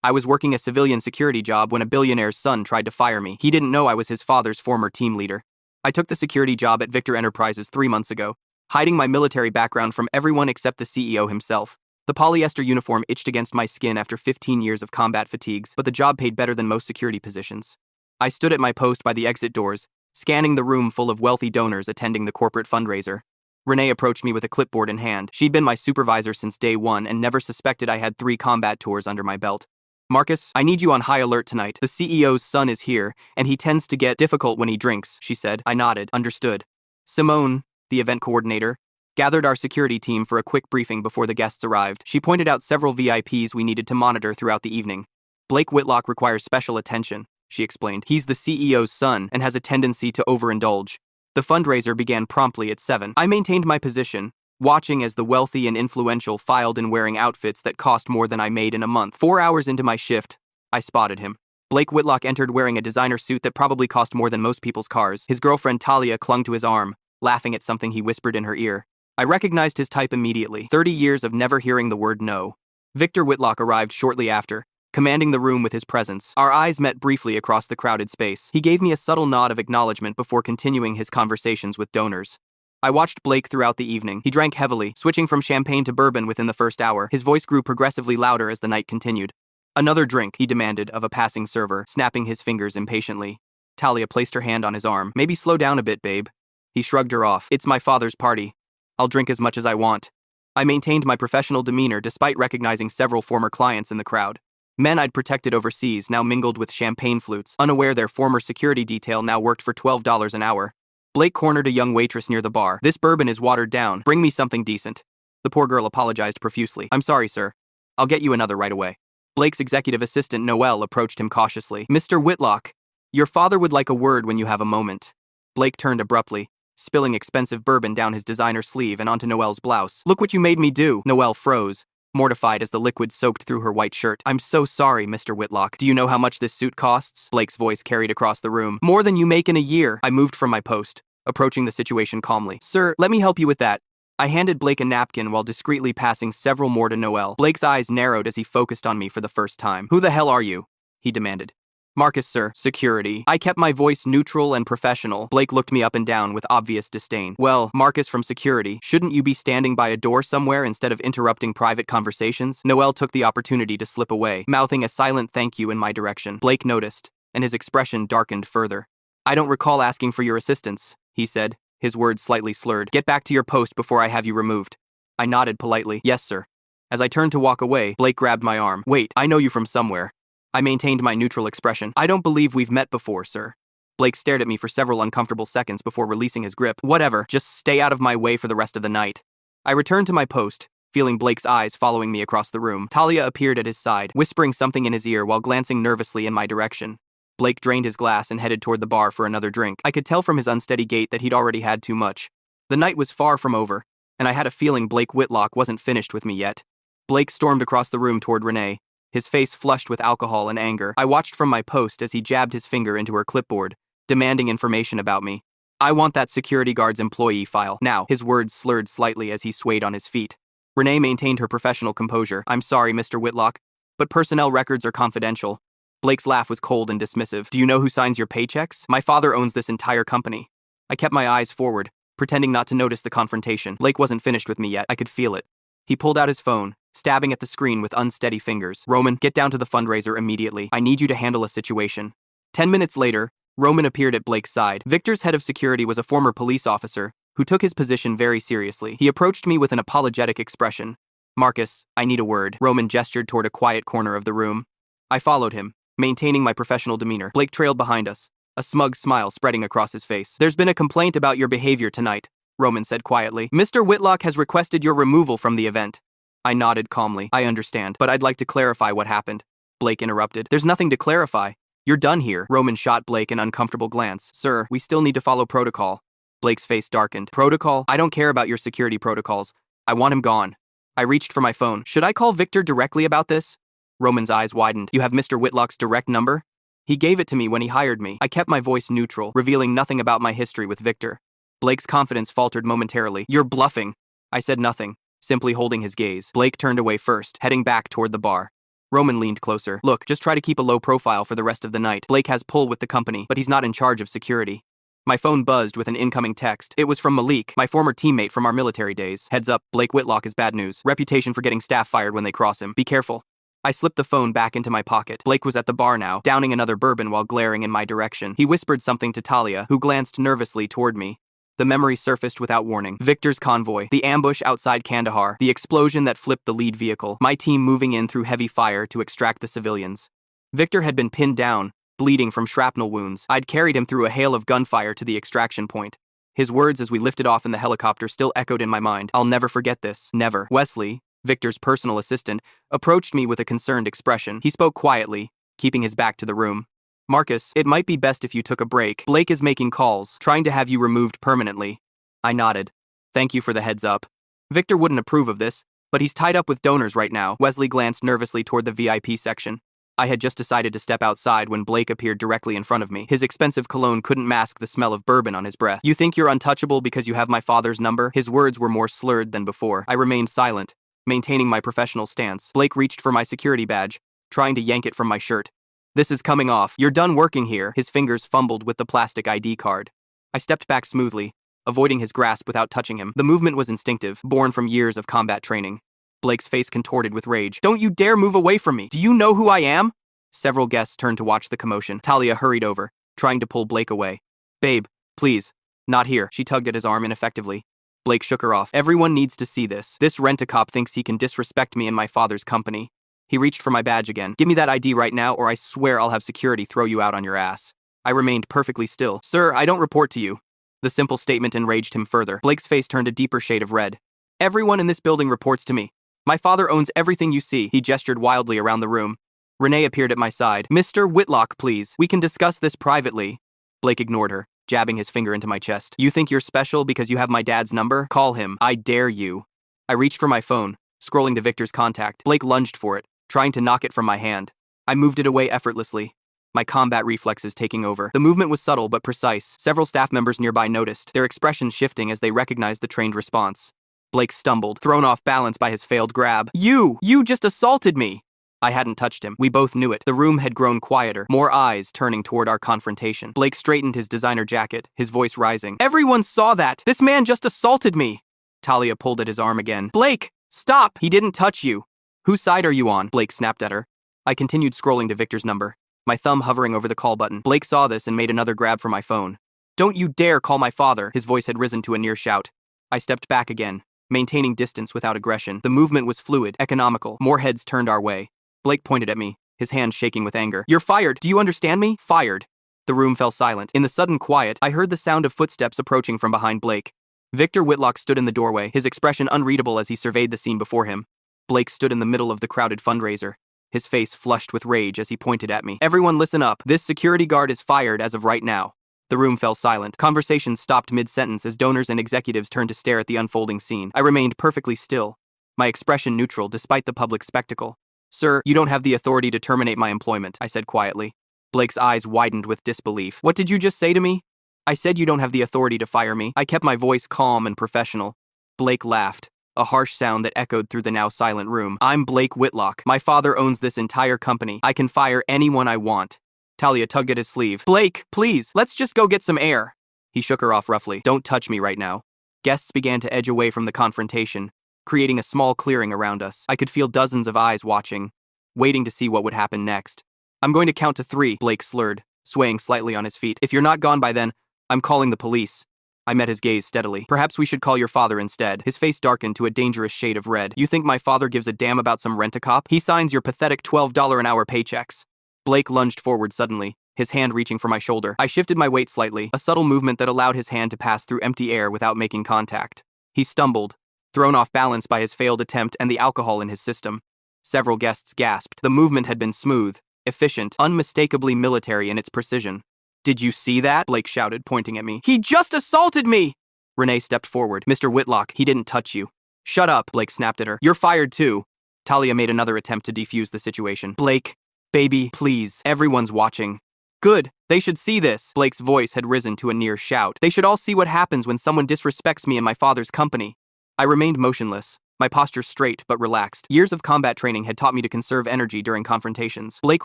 I was working a civilian security job when a billionaire's son tried to fire me. He didn't know I was his father's former team leader. I took the security job at Victor Enterprises 3 months ago, hiding my military background from everyone except the CEO himself. The polyester uniform itched against my skin after 15 years of combat fatigues, but the job paid better than most security positions. I stood at my post by the exit doors, scanning the room full of wealthy donors attending the corporate fundraiser. Renee approached me with a clipboard in hand. She'd been my supervisor since day one and never suspected I had 3 combat tours under my belt. "Marcus, I need you on high alert tonight. The CEO's son is here, and he tends to get difficult when he drinks," she said. I nodded. Understood. Simone, the event coordinator, gathered our security team for a quick briefing before the guests arrived. She pointed out several VIPs we needed to monitor throughout the evening. "Blake Whitlock requires special attention," she explained. "He's the CEO's son and has a tendency to overindulge." The fundraiser began promptly at 7. I maintained my position, watching as the wealthy and influential filed in wearing outfits that cost more than I made in a month. 4 hours into my shift, I spotted him. Blake Whitlock entered wearing a designer suit that probably cost more than most people's cars. His girlfriend Talia clung to his arm, laughing at something he whispered in her ear. I recognized his type immediately. 30 years of never hearing the word no. Victor Whitlock arrived shortly after, commanding the room with his presence. Our eyes met briefly across the crowded space. He gave me a subtle nod of acknowledgement before continuing his conversations with donors. I watched Blake throughout the evening. He drank heavily, switching from champagne to bourbon within the first hour. His voice grew progressively louder as the night continued. "Another drink," he demanded of a passing server, snapping his fingers impatiently. Talia placed her hand on his arm. "Maybe slow down a bit, babe." He shrugged her off. "It's my father's party. I'll drink as much as I want." I maintained my professional demeanor despite recognizing several former clients in the crowd. Men I'd protected overseas now mingled with champagne flutes, unaware their former security detail now worked for $12 an hour. Blake cornered a young waitress near the bar. "This bourbon is watered down. Bring me something decent." The poor girl apologized profusely. "I'm sorry, sir. I'll get you another right away." Blake's executive assistant, Noelle, approached him cautiously. "Mr. Whitlock, your father would like a word when you have a moment." Blake turned abruptly, spilling expensive bourbon down his designer sleeve and onto Noelle's blouse. "Look what you made me do." Noelle froze, mortified as the liquid soaked through her white shirt. "I'm so sorry, Mr. Whitlock. Do you know how much this suit costs?" Blake's voice carried across the room. "More than you make in a year." I moved from my post, approaching the situation calmly. "Sir, let me help you with that." I handed Blake a napkin while discreetly passing several more to Noelle. Blake's eyes narrowed as he focused on me for the first time. "Who the hell are you?" he demanded. "Marcus, sir. Security." I kept my voice neutral and professional. Blake looked me up and down with obvious disdain. "Well, Marcus from security, shouldn't you be standing by a door somewhere instead of interrupting private conversations?" Noelle took the opportunity to slip away, mouthing a silent thank you in my direction. Blake noticed, and his expression darkened further. "I don't recall asking for your assistance," he said, his words slightly slurred. "Get back to your post before I have you removed." I nodded politely. "Yes, sir." As I turned to walk away, Blake grabbed my arm. "Wait, I know you from somewhere." I maintained my neutral expression. "I don't believe we've met before, sir." Blake stared at me for several uncomfortable seconds before releasing his grip. "Whatever, just stay out of my way for the rest of the night." I returned to my post, feeling Blake's eyes following me across the room. Talia appeared at his side, whispering something in his ear while glancing nervously in my direction. Blake drained his glass and headed toward the bar for another drink. I could tell from his unsteady gait that he'd already had too much. The night was far from over, and I had a feeling Blake Whitlock wasn't finished with me yet. Blake stormed across the room toward Renee, his face flushed with alcohol and anger. I watched from my post as he jabbed his finger into her clipboard, demanding information about me. "I want that security guard's employee file, now." His words slurred slightly as he swayed on his feet. Renee maintained her professional composure. "I'm sorry, Mr. Whitlock, but personnel records are confidential." Blake's laugh was cold and dismissive. "Do you know who signs your paychecks? My father owns this entire company." I kept my eyes forward, pretending not to notice the confrontation. Blake wasn't finished with me yet. I could feel it. He pulled out his phone, stabbing at the screen with unsteady fingers. "Roman, get down to the fundraiser immediately. I need you to handle a situation." 10 minutes later, Roman appeared at Blake's side. Victor's head of security was a former police officer who took his position very seriously. He approached me with an apologetic expression. "Marcus, I need a word." Roman gestured toward a quiet corner of the room. I followed him, maintaining my professional demeanor. Blake trailed behind us, a smug smile spreading across his face. "There's been a complaint about your behavior tonight," Roman said quietly. "Mr. Whitlock has requested your removal from the event." I nodded calmly. "I understand, but I'd like to clarify what happened." Blake interrupted. "There's nothing to clarify. You're done here." Roman shot Blake an uncomfortable glance. "Sir, we still need to follow protocol." Blake's face darkened. "Protocol? I don't care about your security protocols. I want him gone." I reached for my phone. "Should I call Victor directly about this?" Roman's eyes widened. "You have Mr. Whitlock's direct number?" "He gave it to me when he hired me." I kept my voice neutral, revealing nothing about my history with Victor. Blake's confidence faltered momentarily. "You're bluffing." I said nothing, simply holding his gaze. Blake turned away first, heading back toward the bar. Roman leaned closer. Look, just try to keep a low profile for the rest of the night. Blake has pull with the company, but he's not in charge of security. My phone buzzed with an incoming text. It was from Malik, my former teammate from our military days. Heads up, Blake Whitlock is bad news. Reputation for getting staff fired when they cross him. Be careful. I slipped the phone back into my pocket. Blake was at the bar now, downing another bourbon while glaring in my direction. He whispered something to Talia, who glanced nervously toward me. The memory surfaced without warning. Victor's convoy, the ambush outside Kandahar, the explosion that flipped the lead vehicle, my team moving in through heavy fire to extract the civilians. Victor had been pinned down, bleeding from shrapnel wounds. I'd carried him through a hail of gunfire to the extraction point. His words as we lifted off in the helicopter still echoed in my mind. I'll never forget this. Never. Wesley, Victor's personal assistant, approached me with a concerned expression. He spoke quietly, keeping his back to the room. Marcus, it might be best if you took a break. Blake is making calls, trying to have you removed permanently. I nodded. Thank you for the heads up. Victor wouldn't approve of this, but he's tied up with donors right now. Wesley glanced nervously toward the VIP section. I had just decided to step outside when Blake appeared directly in front of me. His expensive cologne couldn't mask the smell of bourbon on his breath. You think you're untouchable because you have my father's number? His words were more slurred than before. I remained silent, maintaining my professional stance. Blake reached for my security badge, trying to yank it from my shirt. This is coming off. You're done working here. His fingers fumbled with the plastic ID card. I stepped back smoothly, avoiding his grasp without touching him. The movement was instinctive, born from years of combat training. Blake's face contorted with rage. Don't you dare move away from me! Do you know who I am? Several guests turned to watch the commotion. Talia hurried over, trying to pull Blake away. Babe, please. Not here. She tugged at his arm ineffectively. Blake shook her off. Everyone needs to see this. This rent-a-cop thinks he can disrespect me in my father's company. He reached for my badge again. Give me that ID right now, or I swear I'll have security throw you out on your ass. I remained perfectly still. Sir, I don't report to you. The simple statement enraged him further. Blake's face turned a deeper shade of red. Everyone in this building reports to me. My father owns everything you see. He gestured wildly around the room. Renee appeared at my side. Mr. Whitlock, please. We can discuss this privately. Blake ignored her, jabbing his finger into my chest. You think you're special because you have my dad's number? Call him. I dare you. I reached for my phone, scrolling to Victor's contact. Blake lunged for it, trying to knock it from my hand. I moved it away effortlessly, my combat reflexes taking over. The movement was subtle but precise. Several staff members nearby noticed, their expressions shifting as they recognized the trained response. Blake stumbled, thrown off balance by his failed grab. You just assaulted me! I hadn't touched him. We both knew it. The room had grown quieter, more eyes turning toward our confrontation. Blake straightened his designer jacket, his voice rising. Everyone saw that! This man just assaulted me! Talia pulled at his arm again. Blake, stop! He didn't touch you! Whose side are you on? Blake snapped at her. I continued scrolling to Victor's number, my thumb hovering over the call button. Blake saw this and made another grab for my phone. Don't you dare call my father! His voice had risen to a near shout. I stepped back again, maintaining distance without aggression. The movement was fluid, economical. More heads turned our way. Blake pointed at me, his hand shaking with anger. You're fired! Do you understand me? Fired! The room fell silent. In the sudden quiet, I heard the sound of footsteps approaching from behind Blake. Victor Whitlock stood in the doorway, his expression unreadable as he surveyed the scene before him. Blake stood in the middle of the crowded fundraiser, his face flushed with rage as he pointed at me. Everyone listen up. This security guard is fired as of right now. The room fell silent. Conversations stopped mid-sentence as donors and executives turned to stare at the unfolding scene. I remained perfectly still, my expression neutral despite the public spectacle. Sir, you don't have the authority to terminate my employment, I said quietly. Blake's eyes widened with disbelief. What did you just say to me? I said you don't have the authority to fire me. I kept my voice calm and professional. Blake laughed, a harsh sound that echoed through the now silent room. I'm Blake Whitlock. My father owns this entire company. I can fire anyone I want. Talia tugged at his sleeve. Blake, please, let's just go get some air. He shook her off roughly. Don't touch me right now. Guests began to edge away from the confrontation, creating a small clearing around us. I could feel dozens of eyes watching, waiting to see what would happen next. I'm going to count to 3, Blake slurred, swaying slightly on his feet. If you're not gone by then, I'm calling the police. I met his gaze steadily. Perhaps we should call your father instead. His face darkened to a dangerous shade of red. You think my father gives a damn about some rent-a-cop? He signs your pathetic $12 an hour paychecks. Blake lunged forward suddenly, his hand reaching for my shoulder. I shifted my weight slightly, a subtle movement that allowed his hand to pass through empty air without making contact. He stumbled, thrown off balance by his failed attempt and the alcohol in his system. Several guests gasped. The movement had been smooth, efficient, unmistakably military in its precision. Did you see that? Blake shouted, pointing at me. He just assaulted me! Renee stepped forward. Mr. Whitlock, he didn't touch you. Shut up, Blake snapped at her. You're fired too. Talia made another attempt to defuse the situation. Blake, baby, please. Everyone's watching. Good. They should see this. Blake's voice had risen to a near shout. They should all see what happens when someone disrespects me in my father's company. I remained motionless, my posture straight but relaxed. Years of combat training had taught me to conserve energy during confrontations. Blake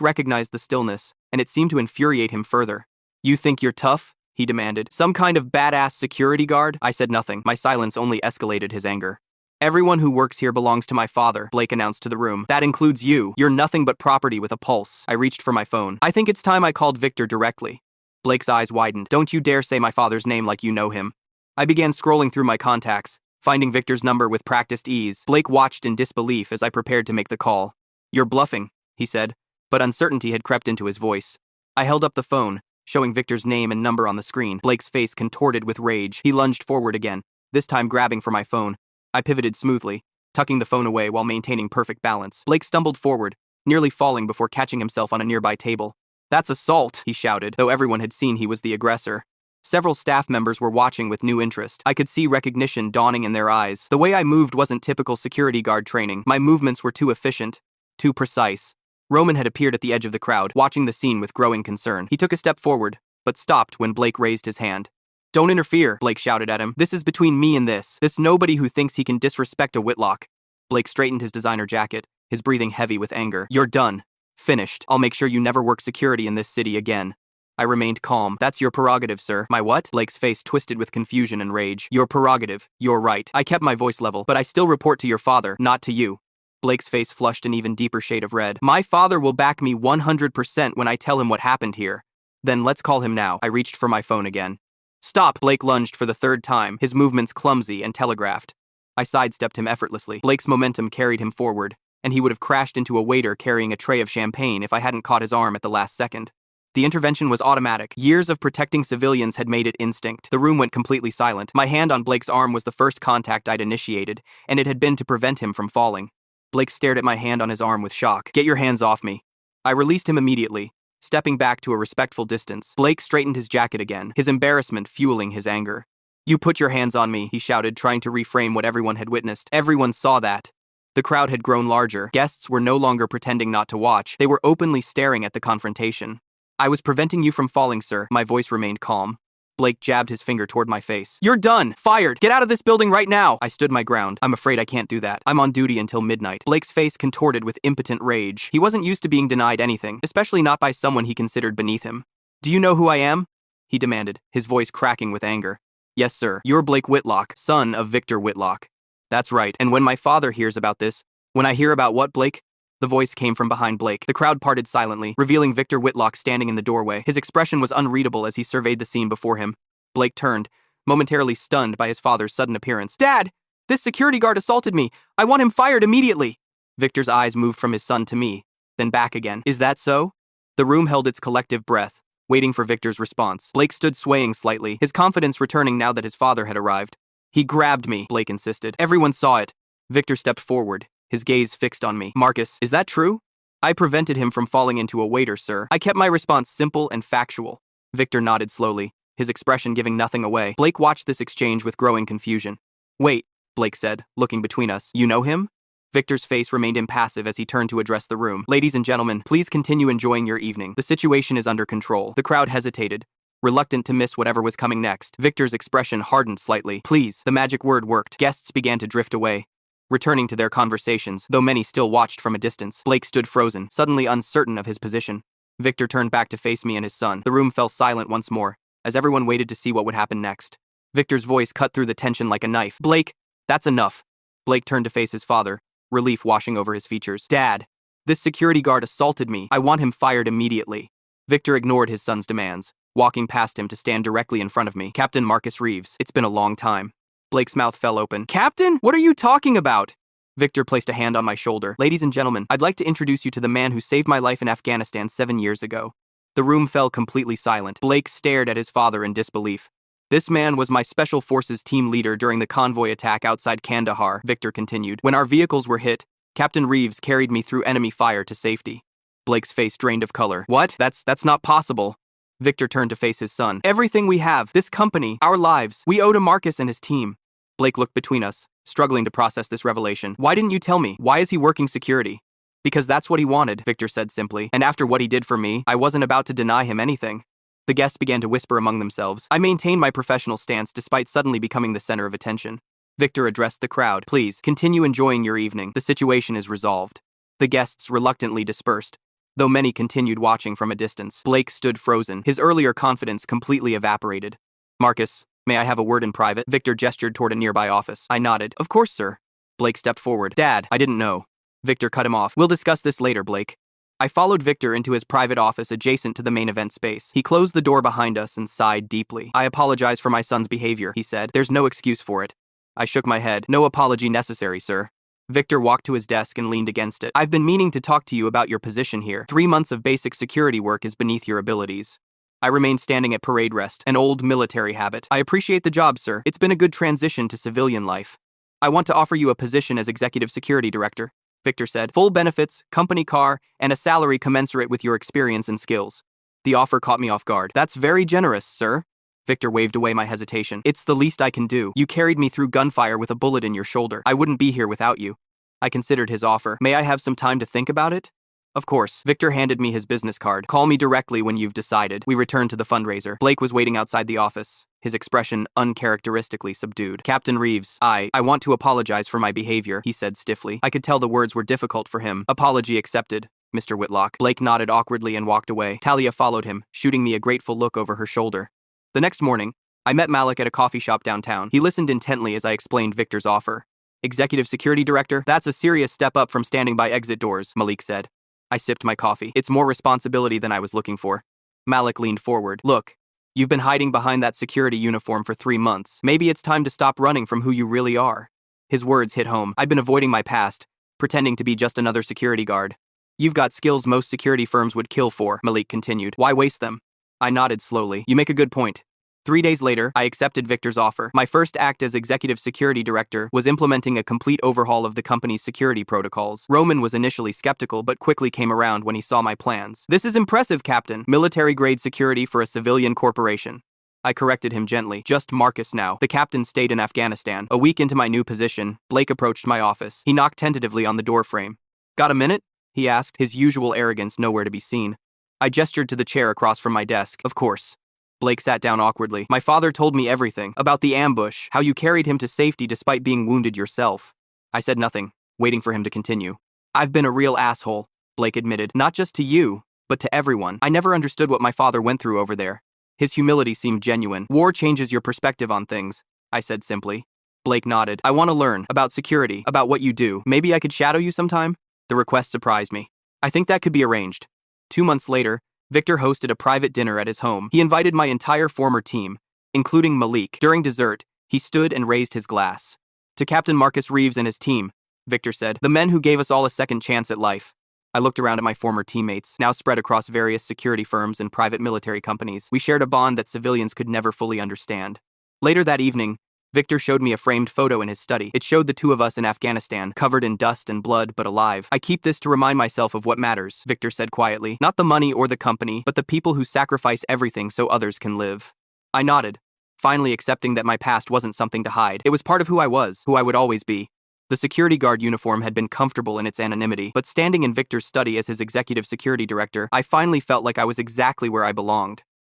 recognized the stillness, and it seemed to infuriate him further. "You think you're tough?" he demanded. "Some kind of badass security guard?" I said nothing. My silence only escalated his anger. "Everyone who works here belongs to my father," Blake announced to the room. "That includes you. You're nothing but property with a pulse." I reached for my phone. "I think it's time I called Victor directly." Blake's eyes widened. "Don't you dare say my father's name like you know him." I began scrolling through my contacts, finding Victor's number with practiced ease. Blake watched in disbelief as I prepared to make the call. "You're bluffing," he said, but uncertainty had crept into his voice. I held up the phone, showing Victor's name and number on the screen. Blake's face contorted with rage. He lunged forward again, this time grabbing for my phone. I pivoted smoothly, tucking the phone away while maintaining perfect balance. Blake stumbled forward, nearly falling before catching himself on a nearby table. "That's assault," he shouted, though everyone had seen he was the aggressor. Several staff members were watching with new interest. I could see recognition dawning in their eyes. The way I moved wasn't typical security guard training. My movements were too efficient, too precise. Roman had appeared at the edge of the crowd, watching the scene with growing concern. He took a step forward, but stopped when Blake raised his hand. "Don't interfere," Blake shouted at him. "This is between me and this nobody who thinks he can disrespect a Whitlock." Blake straightened his designer jacket, his breathing heavy with anger. "You're done. Finished. I'll make sure you never work security in this city again." I remained calm. "That's your prerogative, sir." "My what?" Blake's face twisted with confusion and rage. "Your prerogative. You're right." I kept my voice level. "But I still report to your father, not to you." Blake's face flushed an even deeper shade of red. "My father will back me 100% when I tell him what happened here." "Then let's call him now." I reached for my phone again. "Stop!" Blake lunged for the third time, his movements clumsy and telegraphed. I sidestepped him effortlessly. Blake's momentum carried him forward, and he would have crashed into a waiter carrying a tray of champagne if I hadn't caught his arm at the last second. The intervention was automatic. Years of protecting civilians had made it instinct. The room went completely silent. My hand on Blake's arm was the first contact I'd initiated, and it had been to prevent him from falling. Blake stared at my hand on his arm with shock. "Get your hands off me." I released him immediately, stepping back to a respectful distance. Blake straightened his jacket again, his embarrassment fueling his anger. "You put your hands on me," he shouted, trying to reframe what everyone had witnessed. Everyone saw that. The crowd had grown larger. Guests were no longer pretending not to watch. They were openly staring at the confrontation. "I was preventing you from falling, sir." My voice remained calm. Blake jabbed his finger toward my face. "You're done! Fired! Get out of this building right now!" I stood my ground. "I'm afraid I can't do that. I'm on duty until midnight." Blake's face contorted with impotent rage. He wasn't used to being denied anything, especially not by someone he considered beneath him. "Do you know who I am?" he demanded, his voice cracking with anger. "Yes, sir. You're Blake Whitlock, son of Victor Whitlock." "That's right. And when my father hears about this..." "When I hear about what, Blake?" The voice came from behind Blake. The crowd parted silently, revealing Victor Whitlock standing in the doorway. His expression was unreadable as he surveyed the scene before him. Blake turned, momentarily stunned by his father's sudden appearance. "Dad! This security guard assaulted me. I want him fired immediately." Victor's eyes moved from his son to me, then back again. "Is that so?" The room held its collective breath, waiting for Victor's response. Blake stood swaying slightly, his confidence returning now that his father had arrived. "He grabbed me," Blake insisted. "Everyone saw it." Victor stepped forward, his gaze fixed on me. "Marcus, is that true?" "I prevented him from falling into a waiter, sir." I kept my response simple and factual. Victor nodded slowly, his expression giving nothing away. Blake watched this exchange with growing confusion. "Wait," Blake said, looking between us. "You know him?" Victor's face remained impassive as he turned to address the room. "Ladies and gentlemen, please continue enjoying your evening. The situation is under control." The crowd hesitated, reluctant to miss whatever was coming next. Victor's expression hardened slightly. "Please." The magic word worked. Guests began to drift away, returning to their conversations, though many still watched from a distance. Blake stood frozen, suddenly uncertain of his position. Victor turned back to face me and his son. The room fell silent once more, as everyone waited to see what would happen next. Victor's voice cut through the tension like a knife. "Blake, that's enough." Blake turned to face his father, relief washing over his features. "Dad, this security guard assaulted me. I want him fired immediately." Victor ignored his son's demands, walking past him to stand directly in front of me. "Captain Marcus Reeves, it's been a long time." Blake's mouth fell open. "Captain? What are you talking about?" Victor placed a hand on my shoulder. "Ladies and gentlemen, I'd like to introduce you to the man who saved my life in Afghanistan 7 years ago." The room fell completely silent. Blake stared at his father in disbelief. "This man was my Special Forces team leader during the convoy attack outside Kandahar," Victor continued. "When our vehicles were hit, Captain Reeves carried me through enemy fire to safety." Blake's face drained of color. "What? That's not possible." Victor turned to face his son. "Everything we have, this company, our lives, we owe to Marcus and his team." Blake looked between us, struggling to process this revelation. "Why didn't you tell me? Why is he working security?" "Because that's what he wanted," Victor said simply. "And after what he did for me, I wasn't about to deny him anything." The guests began to whisper among themselves. I maintained my professional stance despite suddenly becoming the center of attention. Victor addressed the crowd. Please, continue enjoying your evening. The situation is resolved. The guests reluctantly dispersed, though many continued watching from a distance. Blake stood frozen, his earlier confidence completely evaporated. Marcus, may I have a word in private? Victor gestured toward a nearby office. I nodded. Of course, sir. Blake stepped forward. Dad, I didn't know. Victor cut him off. We'll discuss this later, Blake. I followed Victor into his private office adjacent to the main event space. He closed the door behind us and sighed deeply. I apologize for my son's behavior, he said. There's no excuse for it. I shook my head. No apology necessary, sir. Victor walked to his desk and leaned against it. I've been meaning to talk to you about your position here. 3 months of basic security work is beneath your abilities. I remained standing at parade rest, an old military habit. I appreciate the job, sir. It's been a good transition to civilian life. I want to offer you a position as executive security director, Victor said. Full benefits, company car, and a salary commensurate with your experience and skills. The offer caught me off guard. That's very generous, sir. Victor waved away my hesitation. It's the least I can do. You carried me through gunfire with a bullet in your shoulder. I wouldn't be here without you. I considered his offer. May I have some time to think about it? Of course. Victor handed me his business card. Call me directly when you've decided. We returned to the fundraiser. Blake was waiting outside the office, his expression uncharacteristically subdued. Captain Reeves, I want to apologize for my behavior, he said stiffly. I could tell the words were difficult for him. Apology accepted, Mr. Whitlock. Blake nodded awkwardly and walked away. Talia followed him, shooting me a grateful look over her shoulder. The next morning, I met Malik at a coffee shop downtown. He listened intently as I explained Victor's offer. Executive Security Director? That's a serious step up from standing by exit doors, Malik said. I sipped my coffee. It's more responsibility than I was looking for. Malik leaned forward. Look, you've been hiding behind that security uniform for 3 months. Maybe it's time to stop running from who you really are. His words hit home. I've been avoiding my past, pretending to be just another security guard. You've got skills most security firms would kill for, Malik continued. Why waste them? I nodded slowly. You make a good point. 3 days later, I accepted Victor's offer. My first act as executive security director was implementing a complete overhaul of the company's security protocols. Roman was initially skeptical, but quickly came around when he saw my plans. This is impressive, Captain. Military-grade security for a civilian corporation. I corrected him gently. Just Marcus now. The captain stayed in Afghanistan. A week into my new position, Blake approached my office. He knocked tentatively on the door frame. Got a minute? He asked, his usual arrogance nowhere to be seen. I gestured to the chair across from my desk. Of course. Blake sat down awkwardly. My father told me everything. About the ambush, how you carried him to safety despite being wounded yourself. I said nothing, waiting for him to continue. I've been a real asshole, Blake admitted. Not just to you, but to everyone. I never understood what my father went through over there. His humility seemed genuine. War changes your perspective on things, I said simply. Blake nodded. I want to learn about security, about what you do. Maybe I could shadow you sometime? The request surprised me. I think that could be arranged. 2 months later, Victor hosted a private dinner at his home. He invited my entire former team, including Malik. During dessert, he stood and raised his glass. To Captain Marcus Reeves and his team, Victor said, the men who gave us all a second chance at life. I looked around at my former teammates, now spread across various security firms and private military companies. We shared a bond that civilians could never fully understand. Later that evening, Victor showed me a framed photo in his study. It showed the two of us in Afghanistan, covered in dust and blood, but alive. I keep this to remind myself of what matters, Victor said quietly. Not the money or the company, but the people who sacrifice everything so others can live. I nodded, finally accepting that my past wasn't something to hide. It was part of who I was, who I would always be. The security guard uniform had been comfortable in its anonymity, but standing in Victor's study as his executive security director, I finally felt like I was exactly where I belonged.